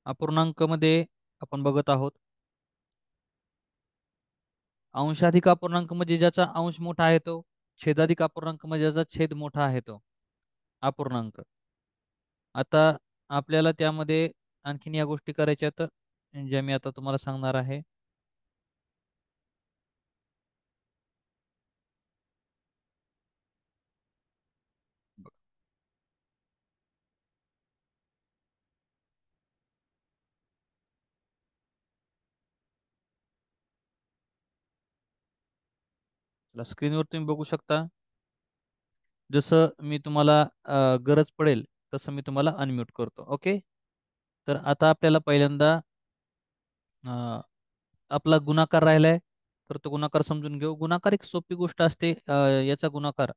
अपूर्णांक मध्ये आपण बघत आहोत अंशाधिक अपूर्णांक म्हणजे ज्याचा अंश मोठा आहे तो, छेदाधिक अपूर्णांक म्हणजे ज्याचा छेद मोठा आहे तो अपूर्णांक. आता आपल्याला त्यामध्ये आणखीन या गोष्टी करायच्या आहेत ज्या मी आता तुम्हाला सांगणार आहे. स्क्रीनवर तुम्ही बघू शकता. जसं मी तुम्हाला गरज पडेल तसं मी तुम्हाला अनम्यूट करतो. ओके. तर आता आपल्याला पहिल्यांदा अ, आपला गुणाकार राहिलाय. तर तो गुणाकार समजून घेऊ. गुणाकार एक सोपी गोष्ट असते. याचा गुणाकार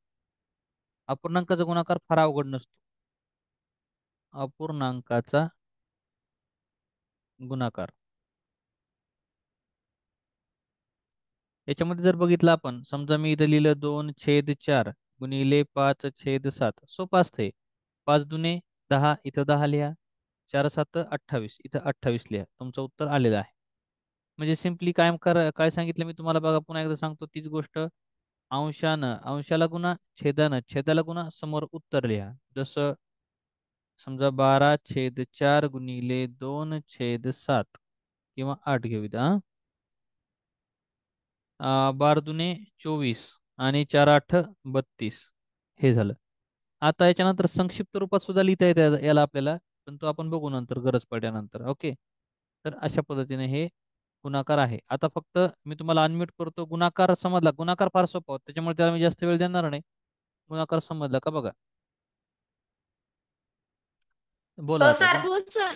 अपूर्णांकाचा गुणाकार फार अवघड नसतो. अपूर्णांकाचा गुणाकार याच्यामध्ये जर बघितलं आपण, समजा मी इथं लिहिलं 2/4 गुणिले 5/7. सोपं असते. 5 दुने 10, इथं 10 लिहा. 4 7 28, इथं 28 लिहा. तुमचं उत्तर आलेलं आहे. म्हणजे सिम्पली काय सांगितलं मी तुम्हाला, बघा पुन्हा एकदा सांगतो तीच गोष्ट. अंशानं अंशाला गुणा, छेदानं छेदाला गुणा, समोर उत्तर लिहा. जसं समजा 12/4 गुणिले 2/7 किंवा 8 घेऊ इथं. 12 दुने 24 आणि 4 8 32 हे झालं. आता याच्यानंतर संक्षिप्त रूपात सुद्धा लिहिता येते याला आपल्याला, पण तो आपण बघू नंतर गरज पडल्यानंतर. ओके. तर अशा पद्धतीने हे गुणाकार आहे. आता फक्त मी तुम्हाला अनम्यूट करतो. गुणाकार समजला. गुणाकार फार सोपा होता, त्याच्यामुळे त्याला मी जास्त वेळ देणार नाही. गुणाकार समजला का बघा. बोला हो आता सर. हो सर.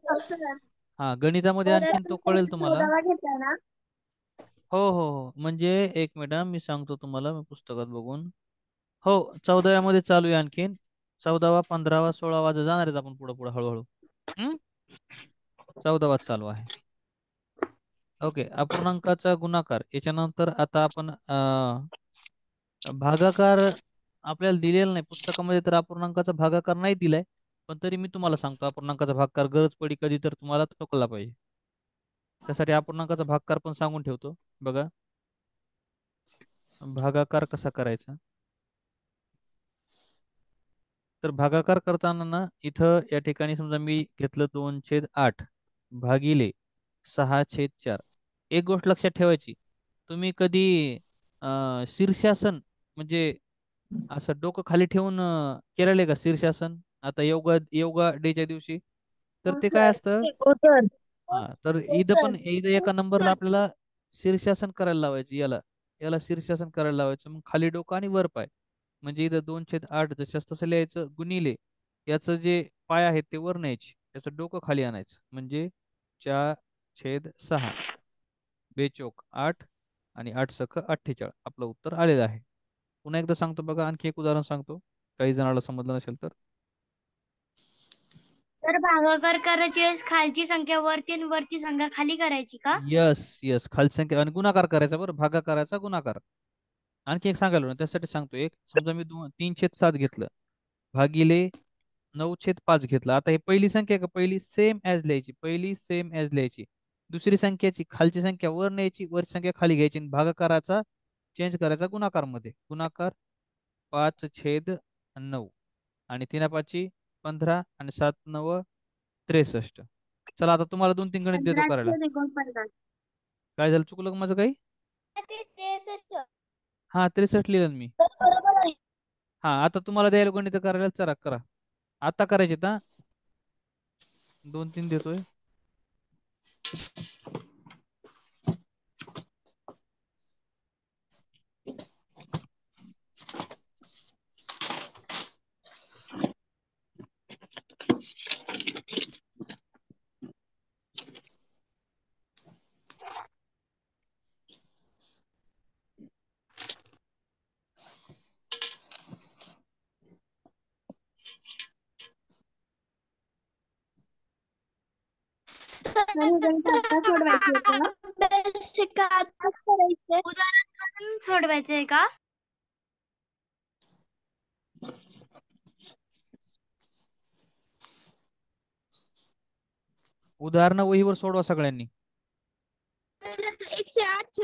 हो सर. हा, गणितामध्ये सर आणखीन तो कळेल तुम्हाला. 14 घेतला ना. हो हो हो, म्हणजे एक मिनिट मी सांगतो तुम्हाला, मी पुस्तकात बघून. हो, 14व्या मध्ये चालू आहे आणखीन. 14वा 15वा 16वा जाणार आहेत आपण पुढे पुढे हळूहळू. 14वा चालू आहे. ओके. अपूर्णांकाचा गुणाकार याच्यानंतर आता आपण भागाकार आपल्याला दिलेला नाही पुस्तकामध्ये, तर अपूर्णांकाचा भागाकार नाही दिलाय. पण तरी मी तुम्हाला सांगतो अपूर्णांकाचा भागाकार, गरज पडी कधी तर तुम्हाला तो कळला पाहिजे. त्यासाठी अपूर्णांकाचा भागाकार पण सांगून ठेवतो. बघा भागाकार कसा करायचा. तर भागाकार करताना ना, इथं या ठिकाणी समजा मी घेतलं 2/8 भागिले 6/4. एक गोष्ट लक्षात ठेवायची, तुम्ही कधी शीर्षासन म्हणजे असं डोकं खाली ठेवून केलेलं आहे का शीर्षासन, आता योगा योगा डेच्या दिवशी? तर हो ते काय सर. असतं, हो सर. हा, तर हो इथं सर. पण इथं एका नंबरला आपल्याला शीर्षासन करायला लावायचं. याला याला शीर्षासन करायला लावायचं. मग खाली डोकं आणि वर पाय. म्हणजे इथं 2/8 जसं तसं लिहायचं, गुणिले याचं जे पाय आहेत ते वर न्यायचे, त्याचं डोकं खाली आणायचं. म्हणजे 4/6 बेचोक 8 आणि 8 सख 48 आपलं उत्तर आलेलं आहे. पुन्हा एकदा सांगतो बघा, आणखी एक उदाहरण सांगतो, काही जणाला समजलं नसेल तर. तर भागाकार करायची वेळेस खालची संख्या वरती आणि वरची संख्या खाली करायची का? यस यस, खालची संख्या आणि गुणाकार करायचा, बरं, भागाकाराचा गुणाकार. आणखी एक सांगायला ना, त्यासाठी सांगतो. एक समजा मी 3/7 घेतलं भागिले 9/5 घेतलं. आता हे पहिली संख्या का, पहिली सेम ॲज लिहायची, पहिली सेम ॲज लिहायची. दुसरी संख्याची खालची संख्या वर न्यायची, वरची संख्या खाली घ्यायची आणि भागाकाराचा चेंज करायचा गुणाकारमध्ये. गुणाकार 5/9 आणि 3 5 15 आणि 7 9 63. चला आता तुम्हाला 2 3 गणित देतो करायला. 15,49. काय झालं, चुकलं का माझं काही? 63. हा, 63 लिहिलं ना मी. तर बरोबर आहे. हा, आता तुम्हाला द्यायला गणित करायला, चला करा. आता करायचे ना. 2 3 देतोय. आणि गणित आता सोडवायचे का? अभ्यास का आताच करायचे? उदाहरण करून सोडवायचंय का? उदाहरण वहीवर सोडवा सगळ्यांनी. 108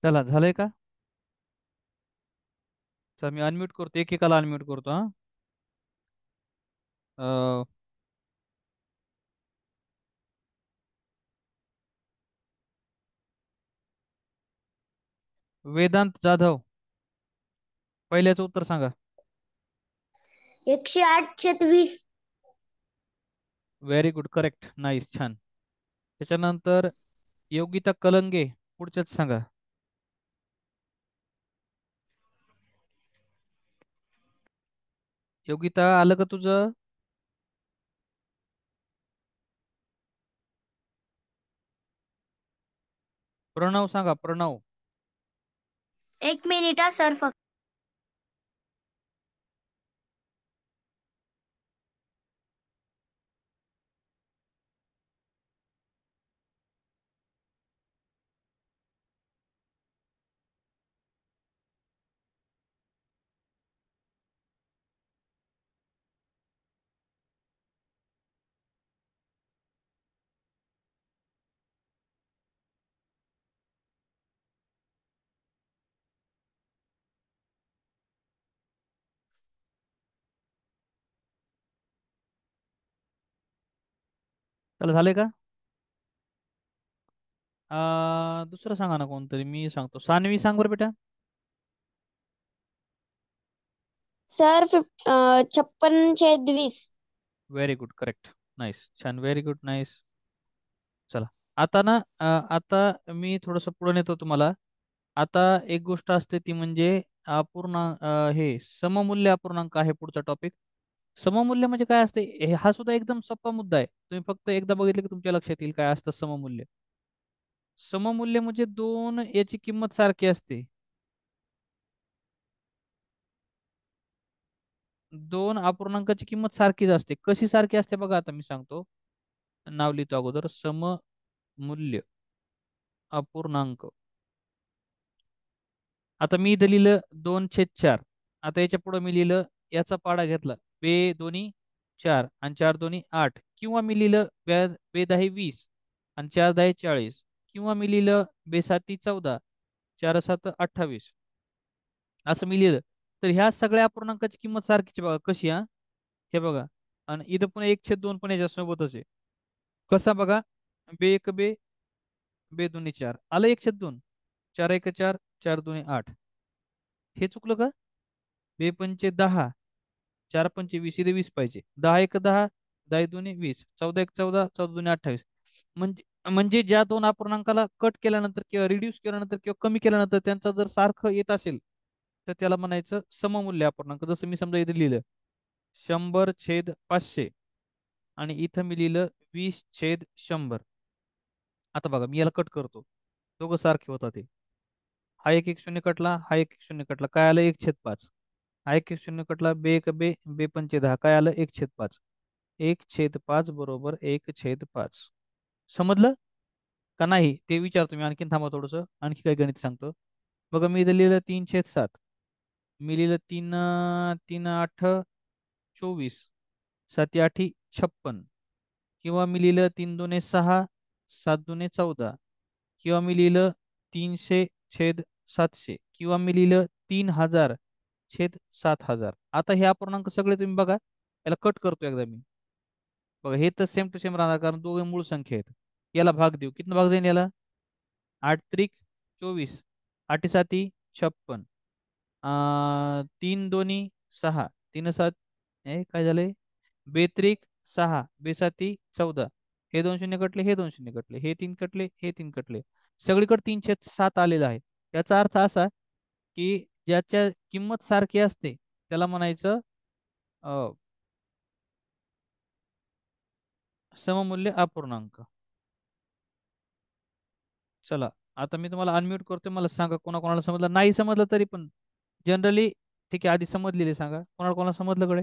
चला, झालंय का? चला, मी अनम्यूट करतो, एकेकाला अनम्यूट करतो हा. अं, वेदांत जाधव, पहिल्याचं उत्तर सांगा. 108/20. व्हेरी गुड, करेक्ट, नाईस, छान. त्याच्यानंतर योगिता कलंगे, पुढच्याच सांगा. योगिता, आलं का तुझं? प्रणव सांगा, प्रणव. 1 मिनिट हा सर फक्त. चला, झाले का? दुसरं सांगा ना कोणतरी, मी सांगतो. सान्वी सांग बरं बेटा. Sir 56/20. Very good, correct, nice, छान, व्हेरी गुड, नाईस. चला, आता ना आता मी थोडंसं पुढे नेतो तुम्हाला. आता एक गोष्ट असते ती म्हणजे अपूर्णांक, हे सममूल्य अपूर्णांक आहे पुढचा टॉपिक. सममूल्य म्हणजे काय असते, हा सुद्धा एकदम सोपा मुद्दा आहे. तुम्ही फक्त एकदा बघितलं की तुमच्या लक्षात येईल काय असतं सममूल्य. सममूल्य म्हणजे दोन याची किंमत सारखी असते. दोन अपूर्णांकाची किंमत सारखीच असते. कशी सारखी असते बघा, आता मी सांगतो. नाव लिहितो अगोदर. सममूल्य अपूर्णांक. आता मी इथं लिहिलं 2/4. आता याच्या पुढे मी लिहिलं, याचा पाडा घेतला, बे दोन्ही 4 आणि 4 दोन्ही 8, किंवा मी लिहिलं बे 10 20 आणि 4 10 40, किंवा मी लिहिलं बे 7 14, 4 7 28, असं मी लिहिलं. तर ह्या सगळ्या अपूर्णांकाची किंमत सारखीच आहे बघा. कशी हा, हे बघा. आणि इथं पण 1/2 पण याच्या सोबतच आहे. कसा बघा, बे एक बे, बे दोन्ही 4, आलं 1/2, 4 1 4, 4 दोन्ही 8. हे चुकलं का? बे पंचे 10, 4 पंचे 20, इथे 20 पाहिजे. 10 1 10, 10 दोन्ही 20, 14 1 14, 14 दोन्ही 28. म्हणजे म्हणजे ज्या दोन अपूर्णांकाला कट केल्यानंतर किंवा रिड्यूस केल्यानंतर किंवा कमी केल्यानंतर त्यांचा जर सारखं येत असेल, तर त्याला म्हणायचं सममूल्य अपूर्णांक. जसं मी समजा इथे लिहिलं 100/500 आणि इथं मी लिहिलं 20/100. आता बघा, मी याला कट करतो, दोघं सारखे होतात ते. हा एक एक शून्य कटला, हा एक एक शून्य कटला, काय आलं 1/5. हा एक एक शून्य कटला, बे एक बे, बे पंचे 10, काय आलं 1/5. 1/5 बरोबर 1/5. समजलं का नाही ते विचारतो मी. आणखीन थांबा थोडंसं, आणखी काही गणित सांगतो. बघा, मी इथं लिहिलं 3/7. मी लिहिलं 3 3 8 24, 7 8 56, किंवा मी लिहिलं 3 2 6, 7 2 14, किंवा मी लिहिलं 300/700 किंवा मी लिहिलं 3000/7000. आता हे अपूर्णांक सगळे तुम्ही बघा, याला कट करतो एकदा मी. बघा हे तर सेम टू सेम राहणार, कारण दोघे मूळ संख्या आहेत. याला भाग देऊ, किती भाग जाईल याला? 8 त्रिक 24, 8 साती 56, 3 दोन्ही 6, 3 7, काय झालंय, 2 त्रिक 6, 2 साती 14. हे 2 शून्य कटले, हे 2 शून्य कटले, हे 3 कटले, हे 3 कटले. सगळीकडे 3/7 आलेलं आहे. याचा अर्थ असा की ज्याच्या किंमत सारखी असते त्याला म्हणायचं सममूल्य अपूर्णांक. चला, आता मी तुम्हाला अनम्यूट करतो. मला सांगा कोणाकोणाला समजलं. नाही समजलं तरी पण जनरली ठीक आहे, आधी समजलेले सांगा. कोणाला कोणाला समजलं कडे?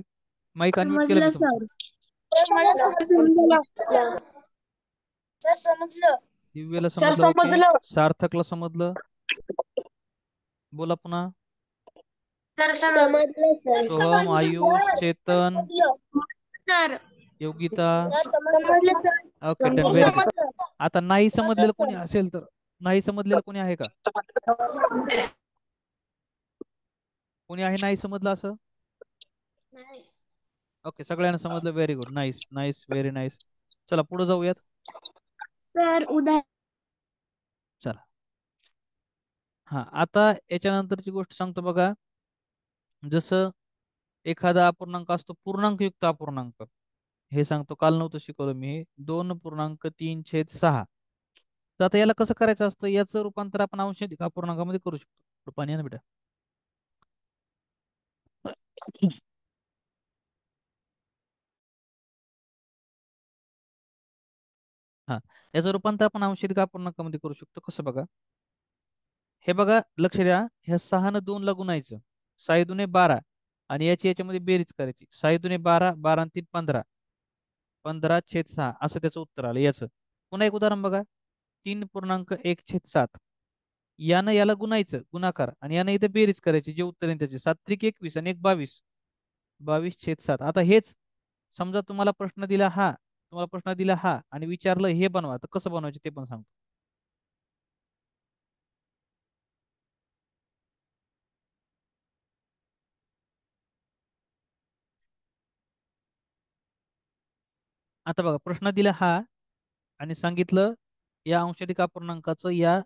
माईक अनम्यूट केलं समजलं मी तुमचं. सर. मला समजलं. सर समजलं. दिव्याला सर समजलं, ओके. समजलं. सार्थकला समजलं. बोला पुन्हा. समजलं सर. सोहम, आयुष, चेतन, सर योगिता. समजलं sir. Okay, done, very good. समजलं. आता नाही समजलेलं कोणी असेल तर, नाही समजलेलं कोणी आहे का? कोणी आहे नाही समजलं असं? ओके, सगळ्यांना समजलं, very good, nice nice, very nice. चला पुढे जाऊयात. सर उदाहरण चला, हा आता याच्यानंतरची गोष्ट सांगतो बघा. जसं एखादा अपूर्णांक असतो पूर्णांकयुक्त अपूर्णांक, हे सांगतो. काल नव्हतं शिकवलं मी. 2.3/6. तर आता याला कसं करायचं असतं, याचं रूपांतर आपण अंशाधिक अपूर्णांकामध्ये करू शकतो. थोडं पाणी आहे ना बेटा. हा, याचं रूपांतर आपण अंशाधिक अपूर्णांकामध्ये करू शकतो. कसं बघा, हे बघा लक्ष द्या. ह्या 6 2 ला गुणायचं, 6 2 12, आणि याच्यामध्ये बेरीज करायची. 6 2 12, 12 3 15, 15/6 असं त्याचं उत्तर आलं याचं. पुन्हा एक उदाहरण बघा, 3.1/7. यानं याला गुणायचं गुणाकार, आणि यानं इथे बेरीज करायची, जे उत्तर आहे त्याचे. 7 त्रिक 21 आणि 1 22, 22/7. आता हेच समजा तुम्हाला प्रश्न दिला हा आणि विचारलं हे बनवा, तर कसं बनवायचं ते पण सांगतो. आता बघा, प्रश्न दिला हा आणि सांगितलं या अंशाधिक अपूर्णांकाचं या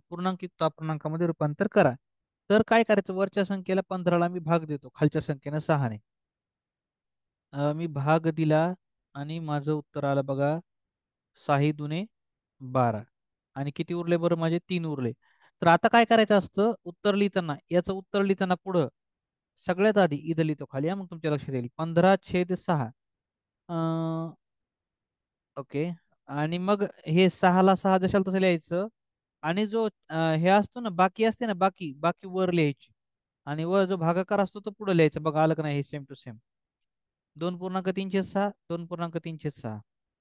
पूर्णांकयुक्त अपूर्णांकामध्ये रूपांतर करा. तर काय करायचं, वरच्या संख्येला 15ला मी भाग देतो, खालच्या संख्येनं 6ने. मी भाग दिला आणि माझं उत्तर आलं बघा, 6 2 12. आणि किती उरले बरं माझे? 3 उरले. तर आता काय करायचं असतं, उत्तर लिहिताना, याचं उत्तर लिहिताना पुढं सगळ्यात आधी इथं लिहितो खाली, मग तुमच्या लक्षात येईल. 15/6. ओके, आणि मग हे 6 ला 6 जशाला तसं लिहायचं. आणि जो हे असतो ना, बाकी असते ना, बाकी बाकी वर लिहायची, आणि वर जो भागाकार असतो तो पुढे लिहायचा. बघा आलं का नाही, हे सेम टू सेम. 2.3/6, 2.3/6.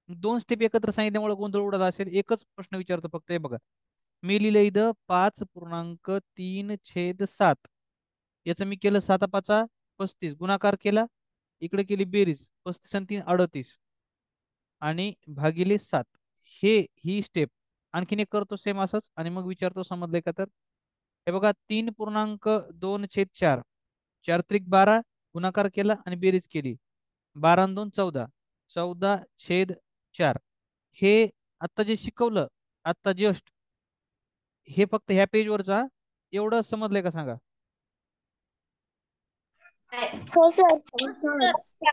दोन स्टेप एकत्र सांगितल्यामुळे गोंधळ उडत असेल. एकच प्रश्न विचारतो फक्त. हे बघा, मी लिहिलं इथं 5.3/7. याचं मी केलं 7 5 35, गुणाकार केला, इकडे केली बेरीज, 35 आणि 3 38, आणि भागिले 7. ही स्टेप आणखीन एक करतो सेम असंच, आणि मग विचारतो समजलंय का तर. हे बघा, 3.2/4, 4 त्रिक 12, गुणाकार केला आणि बेरीज केली, 12 आणि 2 14, 14/4. हे आत्ता जे शिकवलं, आत्ता जस्ट, हे फक्त ह्या पेजवरचा एवढं समजलंय का सांगा? हो सर. सर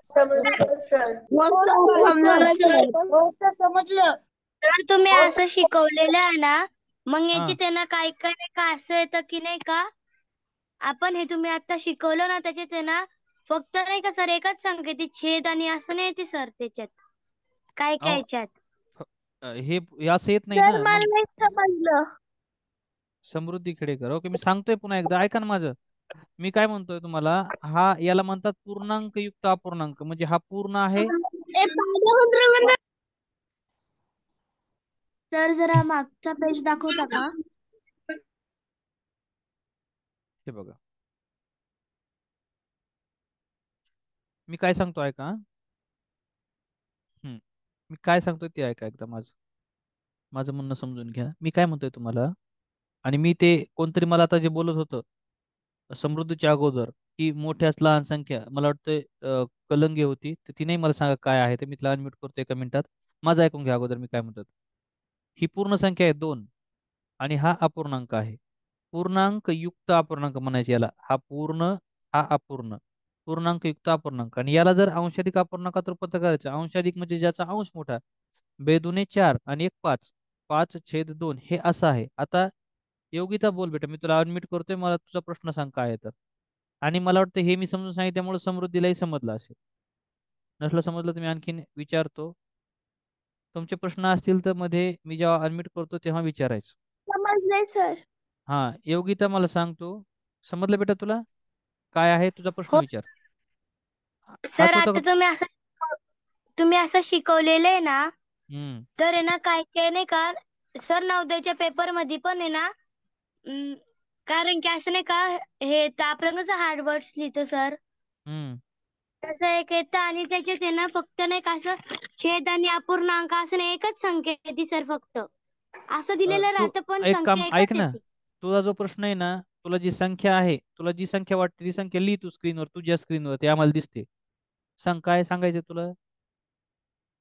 समजलं सर. समजलं सर. हो सर समजलं. तर तुम्ही हो असं सर. शिकवलेलं आहे ना, मग हा, याची त्यांना काय काय नाही का असं येतं की नाही का, आपण हे तुम्ही आता शिकवलं ना त्याच्यात आहे ना, फक्त नाही का सर एकच संख्येची छेद आणि असं नाही येते सर त्याच्यात, काय काय अहो, याच्यात. हे असं येत नाही सर ना मग. मला नाही समजलं. समृद्धी खेडेकर, ओके, मी सांगतोय पुन्हा एकदा, ऐका ना माझं. मी काय म्हणतोय तुम्हाला, हा याला म्हणतात पूर्णांक युक्त अपूर्णांक, म्हणजे हा पूर्ण आहे. सर जरा मागचा पेज दाखवता का? हे बघा, मी काय सांगतो ऐका. हम्म, मी काय सांगतोय ते ऐका एकदा माझं. माझं म्हणणं समजून घ्या. मी काय म्हणतोय तुम्हाला, आणि मी ते कोणतरी मला आता जे बोलत होतं समृद्धीच्या अगोदर, की मोठ्याच लहान संख्या, मला वाटतं कलंगे होती, तर तिने मला सांगा काय आहे. तर मी तिला अनम्यूट करतो एका मिनिटात. माझं ऐकून घ्या अगोदर मी काय म्हणतो. ही पूर्ण संख्या आहे 2 आणि हा अपूर्णांक आहे. पूर्णांक युक्त अपूर्णांक म्हणायचे याला. हा पूर्ण, हा अपूर्ण. पूर्णांक युक्त अपूर्णांक, आणि याला जर अंशाधिक अपूर्णांकात रूपांतर करायचं, अंशाधिक म्हणजे ज्याचा अंश मोठा, बेदुने 4 आणि एक 5, 5/2 हे असं आहे. आता योगिता बोल बेटा, मी तुला अनम्यूट करतोय, मला तुझा प्रश्न सांग काय आहे तर. आणि मला वाटतं हे मी समजून सांगितल्यामुळे समृद्धीलाही समजलं असेल. नसलं समजलं तर मी आणखीन विचारतो. तुमचे प्रश्न असतील तर मध्ये मी जेव्हा अनम्यूट करतो तेव्हा विचारायचं. समजले सर. हा योगिता, मला सांगतो, समजलं बेटा तुला? काय आहे तुझा प्रश्न, हो विचार. हाच सर, होता आता का? तुम्ही असं शिकवलेलं आहे ना, हम्म. तर आहे ना काय काय नाही का सर, नवोदयच्या पेपर मध्ये पण आहे ना, कारण की असं नाही का, हे तर आपण कसं हार्ड वर्ड्स लिहितो सर, हम्म. तसं एक येतं आणि त्याच्यात आहे ना फक्त नाही का असं छेद आणि अपूर्णांक असं नाही, एकच संख्या येते सर, फक्त असं दिलेलं तू राहतं पण एक काम संख्या ऐक एकच ना. येते. तुझा जो प्रश्न आहे ना, तुला जी संख्या आहे, तुला जी संख्या वाटते ती संख्या लिही तू स्क्रीनवर, तुझ्या स्क्रीनवर ते आम्हाला दिसते. सांग काय सांगायचं तुला.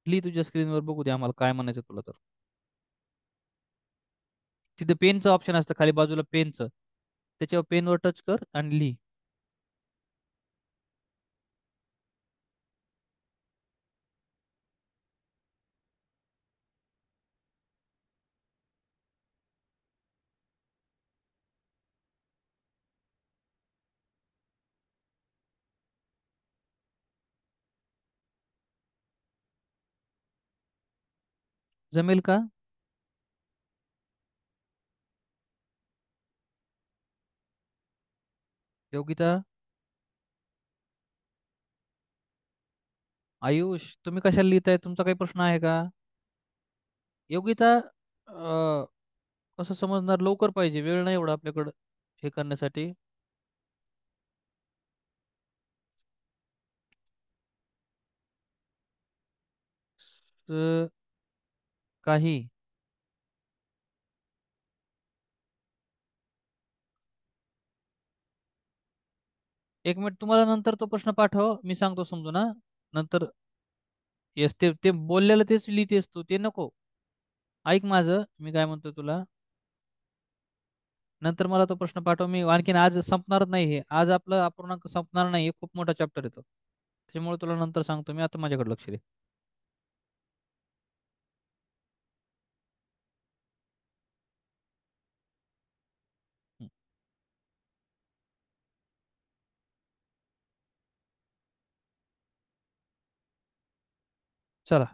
लिही तुझ्या स्क्रीनवर, बघू दे आम्हाला काय म्हणायचं तुला तर. तिथे पेनचं ऑप्शन असतं खाली बाजूला, पेनचं, त्याच्यावर पेनवर टच कर आणि लिही. जमेल का? योगिता, आयुष, तुम्ही कशाला लिहिताय? तुमचा काही प्रश्न आहे का? योगिता, कसं समजणार? लवकर पाहिजे, वेळ नाही एवढा आपल्याकडं हे करण्यासाठी. काही एक मिनिट, तुम्हाला नंतर तो प्रश्न पाठव, मी सांगतो समजून हा. नंतर येस, ते ते बोललेलं तेच लिहितेस तू, ते नको. ऐक माझं, मी काय म्हणतो तुला. नंतर मला तो प्रश्न पाठव, मी आणखीन आज संपणार नाही हे. आज आपलं अपूर्णांक संपणार नाही, हे खूप मोठा चॅप्टर येतो, त्याच्यामुळे तुला नंतर सांगतो मी. आता माझ्याकडे लक्ष दे. हं. चला,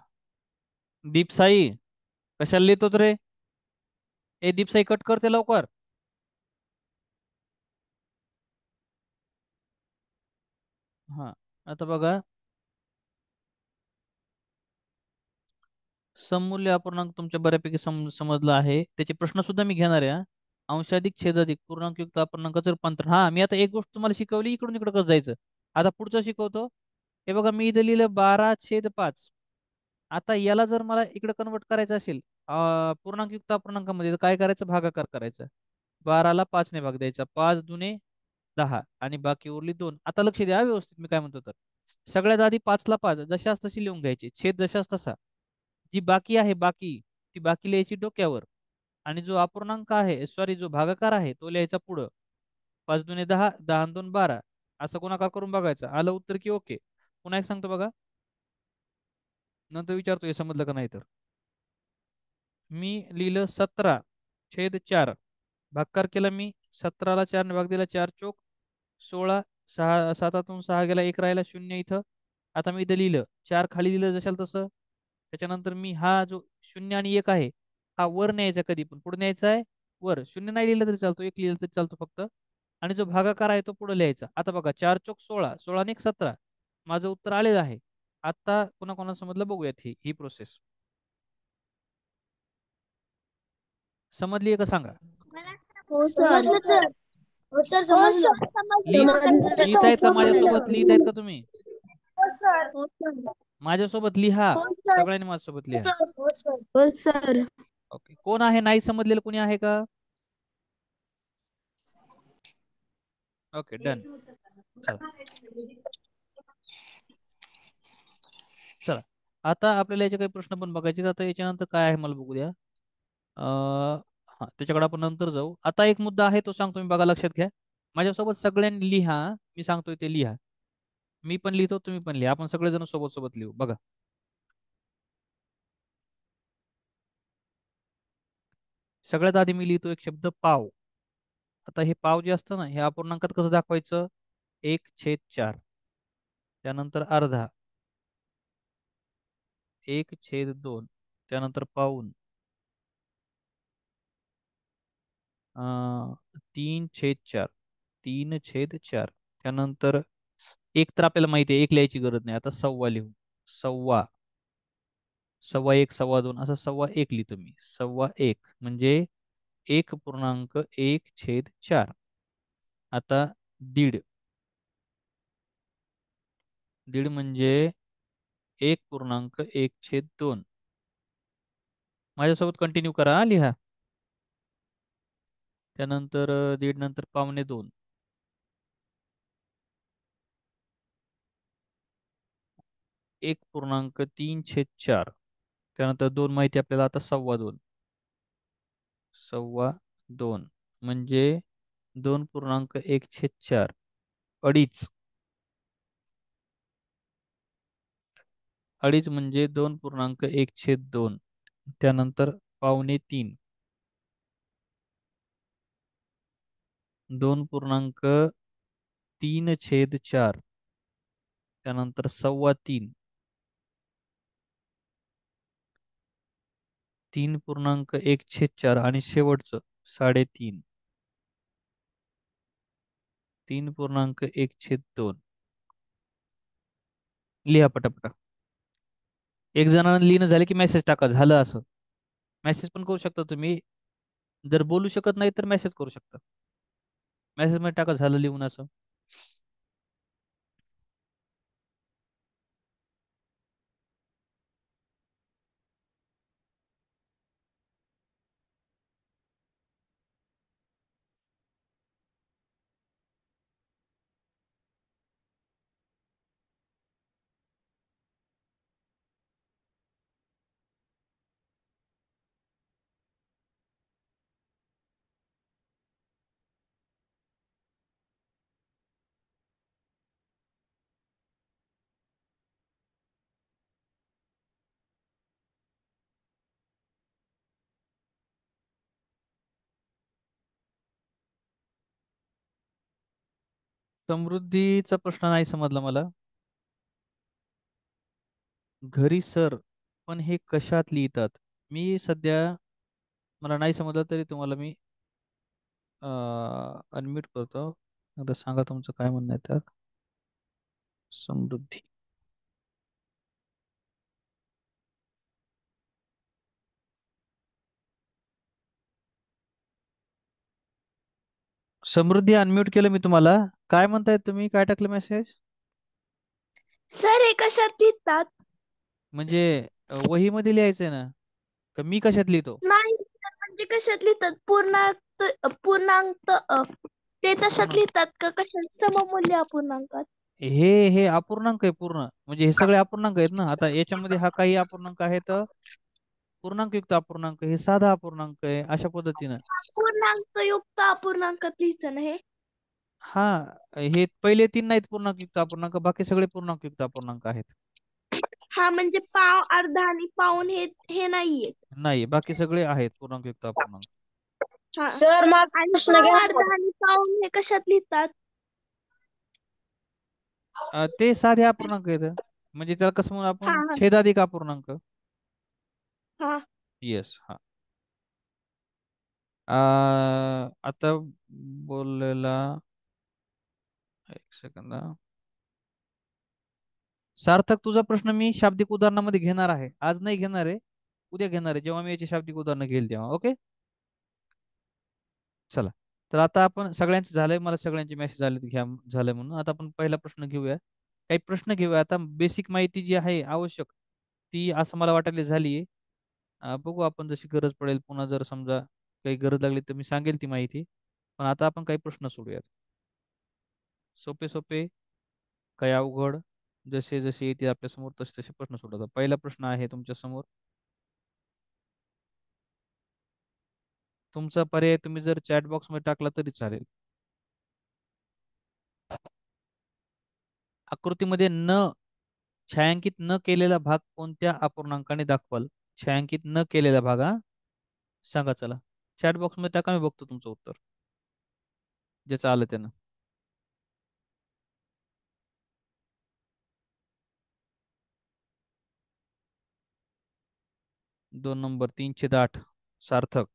दीपसाई, कशाला लिहितो रे? ए दीपसाई, कट करते लवकर. हा, आता बघा, सममूल्य अपूर्णांक तुमच्या बऱ्यापैकी समजलं आहे. त्याचे प्रश्न सुद्धा मी घेणार आहे हा. अंशाधिक छेदाधिक पूर्णांकयुक्त अपूर्णांकाचं रूपांतर. हा, मी आता एक गोष्ट तुम्हाला शिकवली, इकडून इकडे कसं जायचं. आता पुढचं शिकवतो. हे बघा, मी इथं लिहिलं 12/5. आता याला जर मला इकडे कन्वर्ट करायचं असेल पूर्णांकयुक्त अपूर्णांकामध्ये, तर काय करायचं? भागाकार करायचा. 12ला 5ने भाग द्यायचा. 5×2 = 10 आणि बाकी उरली 2. आता लक्ष द्या व्यवस्थित मी काय म्हणतो तर. सगळ्यात आधी 5ला 5 जशास तशी लिहून घ्यायची, छेद जशास तसा. जी बाकी आहे, बाकी ती बाकी लिहायची डोक्यावर, आणि जो अपूर्णांक आहे, सॉरी, जो भागाकार आहे तो लिहायचा पुढं. 5×2 = 10, 10×2 = 12, असं गुणाकार करून बघायचं, आलं उत्तर की ओके. पुन्हा एक सांगतो बघा, नंतर विचारतो हे समजलं का नाही तर. मी लिहिलं 17/4, भागाकार केला मी. 17ला 4ने भाग दिला, 4×4 = 16. 6, 7 6 गेला, 1 राहिला, 0 इथं. आता मी इथं लिहिलं 4 खाली लिहिलं जशाल तसं. त्याच्यानंतर मी हा जो 0 आणि 1 आहे, हा वर न्यायचा, कधी पण पुढे न्यायचा आहे वर. 0 नाही लिहिलं तरी चालतो, 1 लिहिलं तरी चालतो फक्त. आणि जो भागाकार आहे तो पुढे लिहायचा. आता बघा, 4×4 = 16, 16 आणि 1 17. माझं उत्तर आलेलं आहे. आता कोणा कोणा समजलं बघूयात ही प्रोसेस. समजली आहे का सांगा? हो सर. समजलं सर. हो सर, समजलं. लिहित समजलं. लिहितायत का माझ्यासोबत? लिहितायत हो का तुम्ही? सर. हो सर. माझ्यासोबत लिहा. हो सर. सगळ्यांनी माझ्यासोबत हो लिहा. सर. हो सर. हो सर. ओके, कोण आहे नाही समजलेलं, कोणी आहे का? Okay, done. चला चला, आता आपल्याला याचे काही प्रश्न पण बघायचे आहेत. आता याच्यानंतर काय आहे मला बघू द्या. हा, त्याच्याकडे आपण नंतर जाऊ. आता एक मुद्दा आहे तो सांगतो मी, बघा लक्षात घ्या. माझ्यासोबत सगळ्यांनी लिहा. मी सांगतोय ते लिहा. मी पण लिहितो, तुम्ही पण लिहा, आपण सगळेजण सोबत सोबत लिहू. बघा, सगळ्यात आधी मी लिहितो एक शब्द पाव. आता हे पाव जे असतं ना, हे अपूर्णांकात कसं दाखवायचं? 1/4. त्यानंतर अर्धा, 1/2. त्यानंतर पाऊण, 3/4. 3/4. त्यानंतर एक तर आपल्याला माहिती आहे, एक लिहायची गरज नाही. आता सव्वा लिहू. सव्वा, सव्वा एक, सव्वा दोन, असं सव्वा एक लिहितो मी. सव्वा एक म्हणजे 1.1/4. आता दीड. दीड म्हणजे 1.1/2. माझ्यासोबत कंटिन्यू करा हा, लिहा. त्यानंतर दीड नंतर 1.25. 1.3/4. त्यानंतर दोन माहिती आपल्याला, आता सव्वा दोन. सव्वा दोन म्हणजे 2.1/4. अडीच. अडीच म्हणजे 2.1/2. त्यानंतर 2.25. 2.3/4. त्यानंतर सव्वा तीन. 3.1/4 आणि शेवटचं 3.5. 3.1/2. लिहा पटापटा. एक जणांना लिहिणं झालं की मेसेज टाका, झालं असं. मेसेज पण करू शकता तुम्ही. जर बोलू शकत नाही तर मेसेज करू शकता. मेसेज मध्ये टाका झालं लिहून असं. समृद्धीचा प्रश्न नाही समजला मला. घरी सर, पण हे कशात लिहितात? मी सध्या, मला नाही समजलं तरी तुम्हाला मी अनम्यूट करतो. आता सांगा तुमचं काय म्हणणं आहे त्यात. समृद्धी, समृद्धी अनम्यूट केलं मी तुम्हाला. काय म्हणताय तुम्ही? काय टाकलं मेसेज? सर हे कशात लिहितात? म्हणजे वहीमध्ये लिहायचंय ना, का मी कशात लिहितो? नाही sir, म्हणजे कशात लिहितात? पूर्णांक ते तशात पूर्ण, लिहितात का कशात? सममूल्य अपूर्णांकात? हे अपूर्णांक आहे पूर्ण. म्हणजे हे सगळे अपूर्णांक आहेत ना. आता याच्यामध्ये हा काही अपूर्णांक आहे तर पूर्णांकयुक्त अपूर्णांक, हे साधा अपूर्णांक आहे, अशा पद्धतीनं. पूर्णांक युक्त अपूर्णांकात लिहायचं ना हे? हा, हे पहिले तीन नाहीत पूर्णांकयुक्त अपूर्णांक, बाकी सगळे पूर्णांकयुक्त अपूर्णांक आहेत. हा म्हणजे पाव, अर्धा आणि पाऊण हे नाहीये. नाही, बाकी सगळे आहेत पूर्णांकयुक्त अपूर्णांक. हा सर मला आणि प्रश्न पाव, घ्या. अर्धा आणि पाऊण हे कशात लिहितात? ते साधे अपूर्णांक आहेत. म्हणजे त्याला कसं म्हणू हा आपण, हा छेदाधिक अपूर्णांक. हा येस, हा. आता बोललेला, एक सेकंद हा. सार्थक, तुझा प्रश्न मी शाब्दिक उदाहरणामध्ये घेणार आहे. आज नाही घेणार आहे, उद्या घेणार आहे, जेव्हा मी याची शाब्दिक उदाहरणं घेईल तेव्हा. ओके, चला. तर आता आपण सगळ्यांचं झालंय, मला सगळ्यांचे मेसेज आले घ्या झालंय म्हणून. आता आपण पहिला प्रश्न घेऊया. काही प्रश्न घेऊया आता. बेसिक माहिती जी आहे आवश्यक, ती असं मला वाटायला झाली आहे. बघू आपण जशी गरज पडेल पुन्हा जर समजा काही गरज लागली तर मी सांगेल ती माहिती. पण आता आपण काही प्रश्न सोडूयात. सोपे सोपे, काही अवघड, जसे जसे येते आपल्या समोर तसे तसे प्रश्न सोडवतात. पहिला प्रश्न आहे तुमच्या समोर. तुमचा पर्याय तुम्ही जर चॅट बॉक्स मध्ये टाकला तरी चालेल. आकृतीमध्ये छायांकित न केलेला भाग कोणत्या अपूर्णांकाने दाखवाल? छायांकित न केलेला भाग, हा सांगा चला. चॅट बॉक्स मध्ये टाका, मी बघतो तुमचं उत्तर ज्याचं आलं त्यानं. 2 नंबर 308, सार्थक.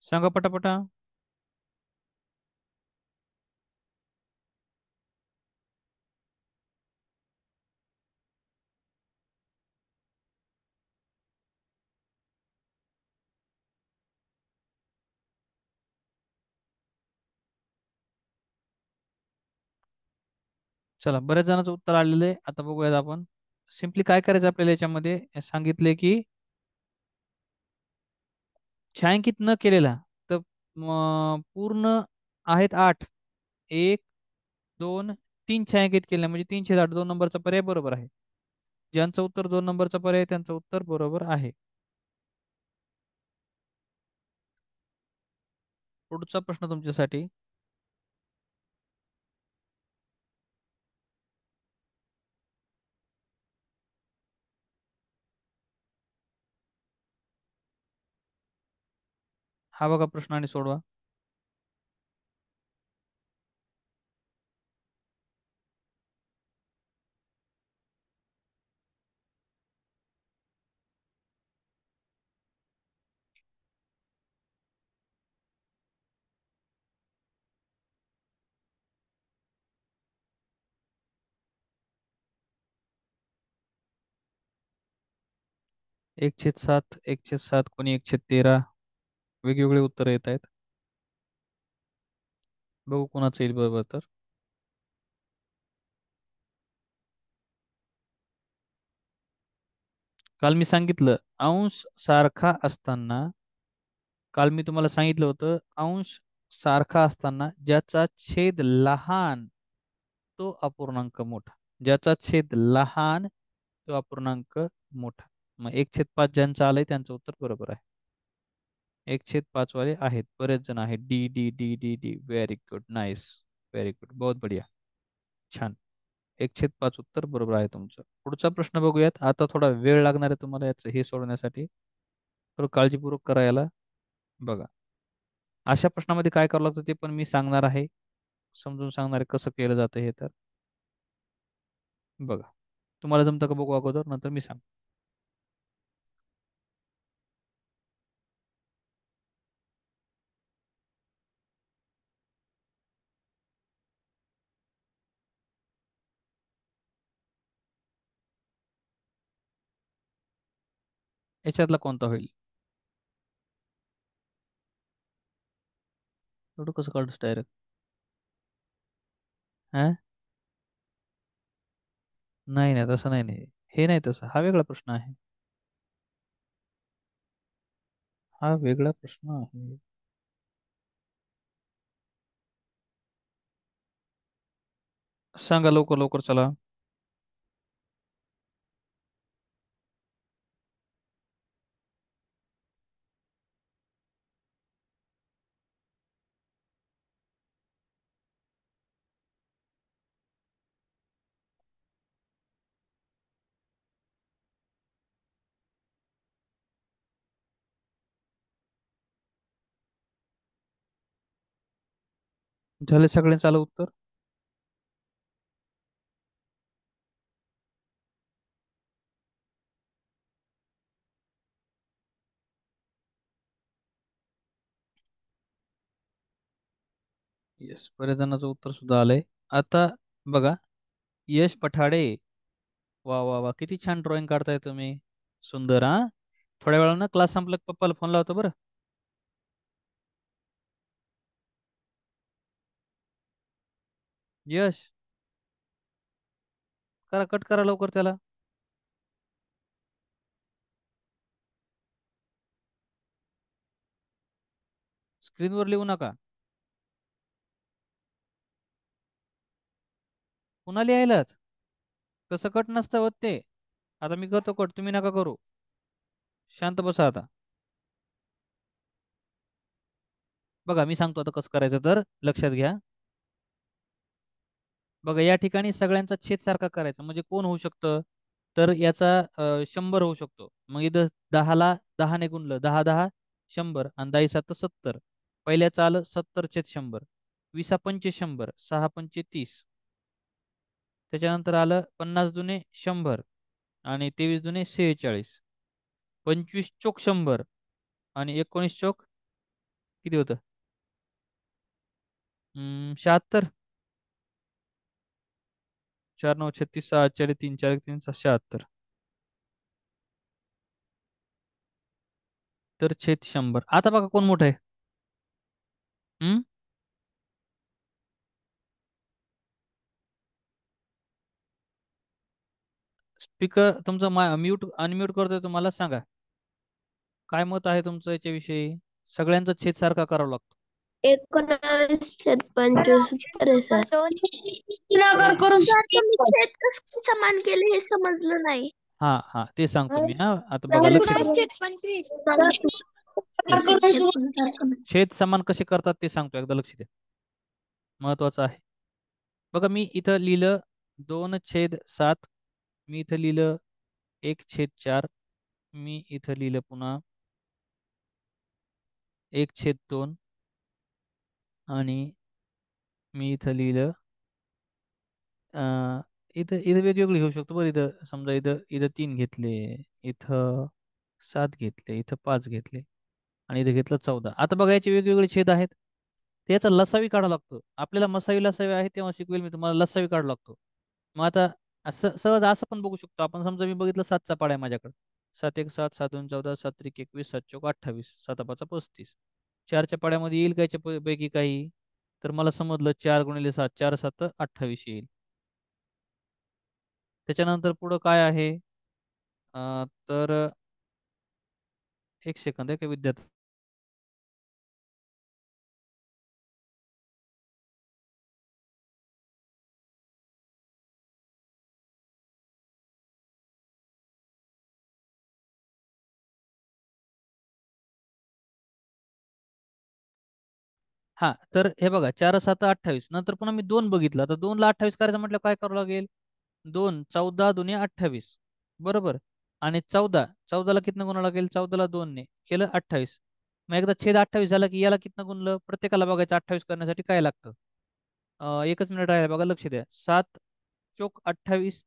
सांगा पटापटा. चला, बऱ्याच जणांचं उत्तर आलेलं आहे. आता बघूयात आपण. सिम्पली काय करायचं आपल्याला याच्यामध्ये सांगितले की छायांकित न केलेला, तर पूर्ण आहेत 8. 1 2 3 छायांकित केले म्हणजे 308. 2 नंबरचा पर्याय बरोबर आहे. ज्यांचं उत्तर 2 नंबरचा पर्याय त्यांचं उत्तर बरोबर आहे. पुढचा प्रश्न तुमच्यासाठी. हा बघा प्रश्न आणि सोडवा. एक छेद सात, 1/7, कोणी 1/13. वेगवेगळे उत्तर येत आहेत. बघू कोणाचं येईल बरोबर तर. काल मी सांगितलं अंश सारखा असताना, काल मी तुम्हाला सांगितलं होतं अंश सारखा असताना ज्याचा छेद लहान तो अपूर्णांक मोठा. ज्याचा छेद लहान तो अपूर्णांक मोठा. मग 1/5 ज्यांचं आलंय त्यांचं उत्तर बरोबर आहे. 1/5 वाले आहेत, बरेच जण आहेत. D D D D D, very good, nice, very good, बहुत बढिया, छान. 1/5 उत्तर बरोबर आहे तुमचं. पुढचा प्रश्न बघूयात. आता थोडा वेळ लागणार आहे तुम्हाला याचं हे सोडवण्यासाठी, तर काळजीपूर्वक करायला बघा. अशा प्रश्नामध्ये काय करावं लागतं ते पण मी सांगणार आहे, समजून सांगणार आहे कसं केलं जातं हे. तर बघा, तुम्हाला जमतं का बघू अगोदर, नंतर मी सांग. याच्यातला कोणता होईल? एवढं कसं काढूस डायरेक्ट? हा, नाही नाही तसं नाही, नाही हे नाही तसं, हा वेगळा प्रश्न आहे. हा वेगळा प्रश्न आहे. सांगा लवकर लवकर चला. झाले सगळ्यांचं आलं उत्तर? येस, बऱ्याच जणांचं उत्तर सुद्धा आलंय. आता बघा, यश पठाडे, वा वा वा, किती छान ड्रॉइंग काढताय तुम्ही. सुंदर. हा, थोड्या वेळानं क्लास संपला की पप्पाला फोन लावतो बरं. यश, करा, कट करा लवकर त्याला. स्क्रीनवर लिहू नका, पुन्हा लिहायलाच. तसं कट नसतं होत ते. आता मी करतो कट, तुम्ही नका करू. शांत बसा आता. बघा, मी सांगतो आता कसं करायचं, तर लक्षात घ्या. बघा, या ठिकाणी सगळ्यांचा छेद सारखा करायचा, म्हणजे कोण होऊ शकतं, तर याचा 100 होऊ शकतो. मग इथं 10ला 10ने गुणलं, 10 10 100, आणि 10 7 70. पहिल्याचं आलं 70/100. 20 पंचे 100, 6 पंचे 30. त्याच्यानंतर आलं 50 दुने 100, आणि 23 दुने 46. 25 चोक 100, आणि 19 चोक किती होतं? 76. 4 9 36, 6 4 3 4 3 76. तर छेद 100. आता बघा कोण मोठं आहे. हम्म स्पीकर तुमचा म्यूट अनम्यूट करतोय, तुम्हाला सांगा काय मत आहे तुमचं याच्याविषयी. सगळ्यांचा छेद सारखा करावा लागतो. 19/25 उत्तर आहे सर. गुणाकार बरोबर. करून सर तुम्ही छेद कसं समान केले हे समजलं नाही. हा हा, ते सांगतो मी. हा, आता बघा, लक्ष द्या. येस, छेद समान कसे करतात ते सांगतो, एकदा लक्ष द्या, महत्वाचं आहे. बघा, मी इथं लिहिलं 2/7. मी इथं लिहिलं 1/4. मी इथं लिहिलं पुन्हा 1/2. आणि मी इथं लिहिलं इथं इथं वेगवेगळे घेऊ शकतो बरं. इथं समजा इथं इथं 3 घेतले, इथं 7 घेतले, इथं 5 घेतले, आणि इथं घेतलं 14. आता बघा, याचे वेगवेगळे छेद आहेत. त्याचा लसावी काढावा लागतो. आपल्याला मसावी लसावी आहे तेव्हा शिकवेल मी तुम्हाला, लसावी काढावा लागतो. मग आता असं सहज असं पण बघू शकतो आपण. समजा मी बघितलं 7चा पाडा आहे माझ्याकडे. 7 1 7, 7 2 14, 7 3 21, 7 4 28, 7 5 35. 4च्या पाड्यामध्ये येईल कायच्या पैकी काही, तर मला समजलं 4 × 7, 4 7 28 येईल. त्याच्यानंतर पुढं काय आहे, तर एक सेकंद आहे का विद्यार्थी. हा, तर हे बघा, 4 7 28. नंतर पुन्हा मी 2 बघितलं. तर 2ला 28 करायचं म्हटलं काय करावं लागेल. 2 14 दुने 28, बरोबर. आणि 14ला कितनं गुणावं लागेल, 14ला 2 ने केलं 28. मग एकदा छेद 28 झाला की याला कितनं गुणलं, प्रत्येकाला बघायचं 28 करण्यासाठी काय लागतं. एकच मिनिट राहिला बघा, लक्ष द्या. 7 चोक 28,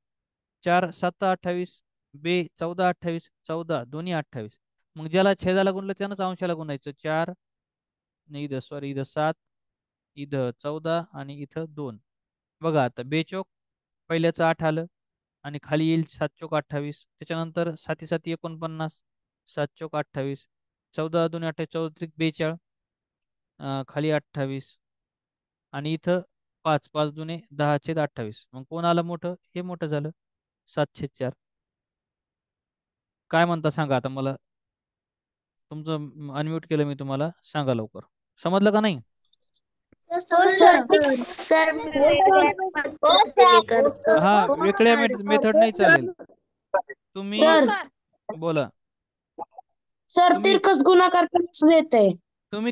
4 7 28, बे 14 28, 14 दोन्ही 28. मग ज्याला छेदाला गुणलं त्यानंच अंशाला गुणायचं. 4 नाही, इथं सॉरी, इथं 7, इथं 14, आणि इथं 2. बघा आता बेचोक पहिल्याचं 8 आलं, आणि खाली येईल 7 चोक 28. त्याच्यानंतर 7 7 49, 7 चोक 28, 14 2 28, 14 42, खाली 28, आणि इथं 5 5 दुने 10/28. मग कोण आलं मोठं, हे मोठं झालं, 7/4. काय म्हणता सांगा आता मला. तुमचं अनम्यूट केलं मी तुम्हाला, सांगा लवकर. समजलं का नाही. हो सर. सर मी वेगळ्या पद्धतीने करतो. हा, वेगळ्या मेथड नाही चालेल. तुम्ही सर बोला. सर तुम्ही तिरकस गुणाकार कसं देतंय. तुम्ही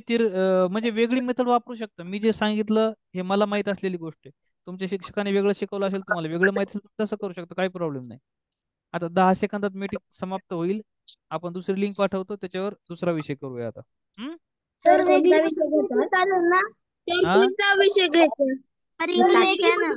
म्हणजे वेगळी मेथड वापरू शकता. मी जे सांगितलं हे मला माहित असलेली गोष्ट आहे. तुमच्या शिक्षकाने वेगळं शिकवलं असेल, तुम्हाला वेगळं माहिती असेल, तर तसं करू शकता, काही प्रॉब्लेम नाही. आता 10 सेकंदात मीटिंग समाप्त होईल. आपण दुसरी लिंक पाठवतो, त्याच्यावर दुसरा विषय करूया आता. सर कोणता विषय घेतात? चालेल ना? हा, विषय घ्यायचा. अरे इंग्लिश घ्या ना.